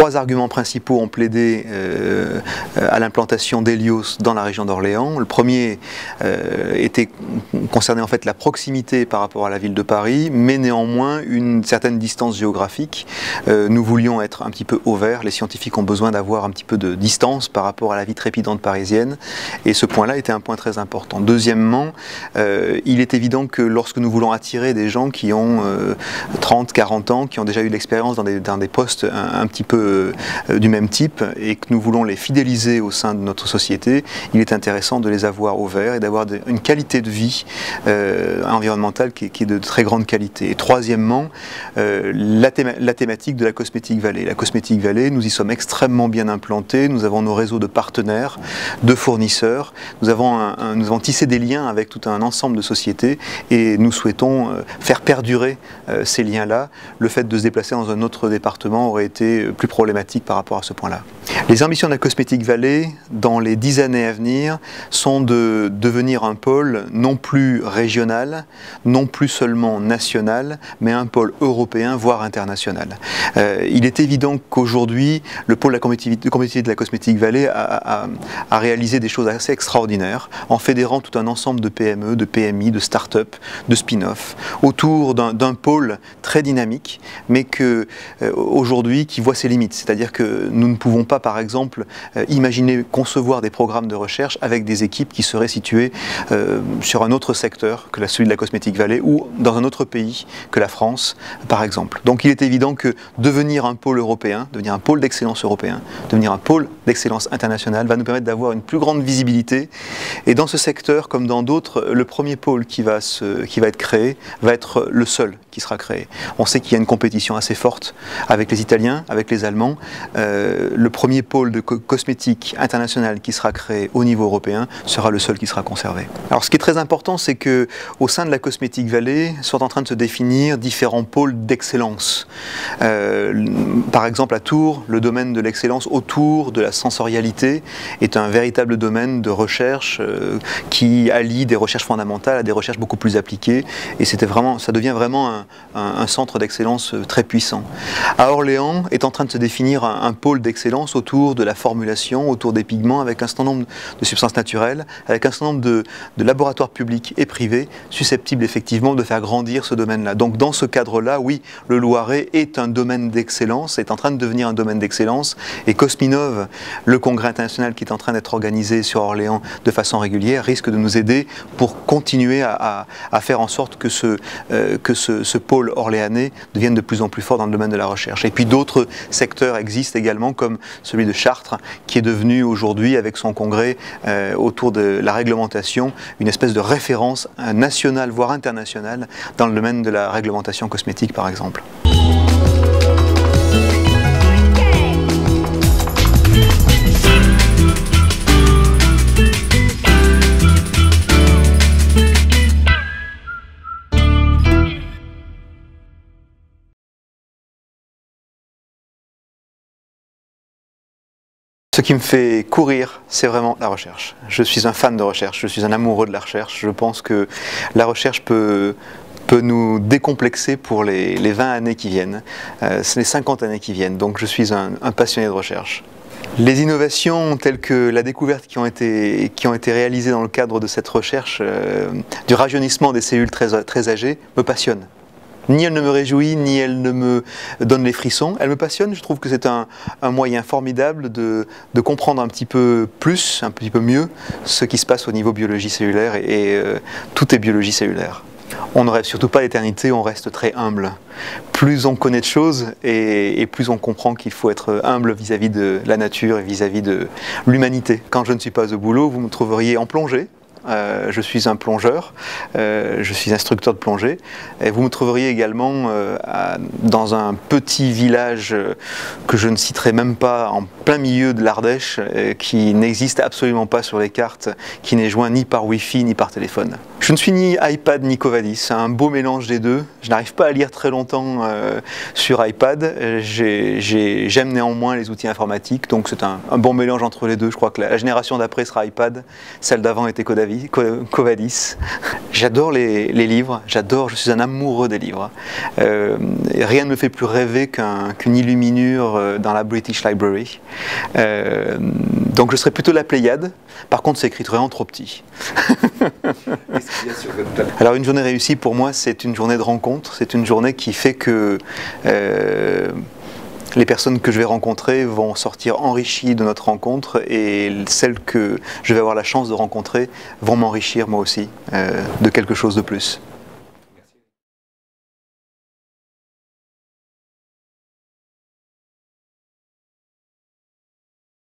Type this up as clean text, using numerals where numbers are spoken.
3 arguments principaux ont plaidé à l'implantation d'Hélios dans la région d'Orléans. Le premier concernait en fait la proximité par rapport à la ville de Paris, mais néanmoins une certaine distance géographique. Nous voulions être un petit peu au vert. Les scientifiques ont besoin d'avoir un petit peu de distance par rapport à la vie trépidante parisienne, et ce point-là était un point très important. Deuxièmement, il est évident que lorsque nous voulons attirer des gens qui ont 30, 40 ans, qui ont déjà eu de l'expérience dans des postes un petit peu du même type, et que nous voulons les fidéliser au sein de notre société, il est intéressant de les avoir au vert et d'avoir une qualité de vie environnementale qui est de très grande qualité. Et troisièmement, la thématique de la Cosmetic Valley. La Cosmetic Valley, nous y sommes extrêmement bien implantés, nous avons nos réseaux de partenaires, de fournisseurs, nous avons tissé des liens avec tout un ensemble de sociétés, et nous souhaitons faire perdurer ces liens-là. Le fait de se déplacer dans un autre département aurait été plus problématique par rapport à ce point-là. Les ambitions de la Cosmetic Valley, dans les 10 années à venir, sont de devenir un pôle non plus régional, non plus seulement national, mais un pôle européen, voire international. Il est évident qu'aujourd'hui, le pôle de la compétitivité de la Cosmetic Valley a réalisé des choses assez extraordinaires, en fédérant tout un ensemble de PME, de PMI, de start-up, de spin-off, autour d'un pôle très dynamique, mais aujourd'hui qui voit ses limites. C'est-à-dire que nous ne pouvons pas, par exemple, imaginer concevoir des programmes de recherche avec des équipes qui seraient situées sur un autre secteur que celui de la Cosmetic Valley, ou dans un autre pays que la France, par exemple. Donc il est évident que devenir un pôle européen, devenir un pôle d'excellence européen, devenir un pôle d'excellence internationale va nous permettre d'avoir une plus grande visibilité. Et dans ce secteur, comme dans d'autres, le premier pôle qui va être créé va être le seul qui sera créé. On sait qu'il y a une compétition assez forte avec les Italiens, avec les Allemands. Le premier pôle de cosmétique international qui sera créé au niveau européen sera le seul qui sera conservé. Alors ce qui est très important, c'est qu'au sein de la Cosmetic Valley sont en train de se définir différents pôles d'excellence. Par exemple à Tours, le domaine de l'excellence autour de la sensorialité est un véritable domaine de recherche qui allie des recherches fondamentales à des recherches beaucoup plus appliquées, et ça devient vraiment un centre d'excellence très puissant. À Orléans est en train de se définir un pôle d'excellence autour de la formulation, autour des pigments, avec un certain nombre de substances naturelles, avec un certain nombre de laboratoires publics et privés susceptibles effectivement de faire grandir ce domaine-là. Donc dans ce cadre-là, oui, le Loiret est un domaine d'excellence, est en train de devenir un domaine d'excellence, et Cosminov, le congrès international qui est en train d'être organisé sur Orléans de façon régulière, risque de nous aider pour continuer à faire en sorte que ce pôle orléanais devienne de plus en plus fort dans le domaine de la recherche. Et puis d'autres secteurs existent également, comme celui de Chartres, qui est devenu aujourd'hui, avec son congrès autour de la réglementation, une espèce de référence nationale, voire internationale, dans le domaine de la réglementation cosmétique, par exemple. Ce qui me fait courir, c'est vraiment la recherche. Je suis un fan de recherche, je suis un amoureux de la recherche. Je pense que la recherche peut nous décomplexer pour les 20 années qui viennent, les 50 années qui viennent. Donc je suis un passionné de recherche. Les innovations telles que la découverte qui ont été réalisées dans le cadre de cette recherche, du rajeunissement des cellules très âgées, me passionnent. Ni elle ne me réjouit, ni elle ne me donne les frissons. Elle me passionne, je trouve que c'est un moyen formidable de comprendre un petit peu plus, un petit peu mieux, ce qui se passe au niveau biologie cellulaire, et tout est biologie cellulaire. On ne rêve surtout pas d'éternité, on reste très humble. Plus on connaît de choses, et plus on comprend qu'il faut être humble vis-à-vis de la nature et vis-à-vis de l'humanité. Quand je ne suis pas au boulot, vous me trouveriez en plongée. Je suis un plongeur, je suis instructeur de plongée, et vous me trouveriez également dans un petit village que je ne citerai même pas, en plein milieu de l'Ardèche, qui n'existe absolument pas sur les cartes, qui n'est joint ni par Wi-Fi ni par téléphone. Je ne suis ni iPad ni Covadis, c'est un beau mélange des deux. Je n'arrive pas à lire très longtemps sur iPad, j'aime néanmoins les outils informatiques, donc c'est un bon mélange entre les deux. Je crois que la génération d'après sera iPad, celle d'avant était Codadis. Covadis. J'adore les livres, je suis un amoureux des livres. Rien ne me fait plus rêver qu'une illuminure dans la British Library. Donc je serais plutôt la Pléiade. Par contre, c'est écrit vraiment trop petit. Alors une journée réussie pour moi, c'est une journée de rencontre. C'est une journée qui fait que les personnes que je vais rencontrer vont sortir enrichies de notre rencontre et celles que je vais avoir la chance de rencontrer vont m'enrichir moi aussi de quelque chose de plus.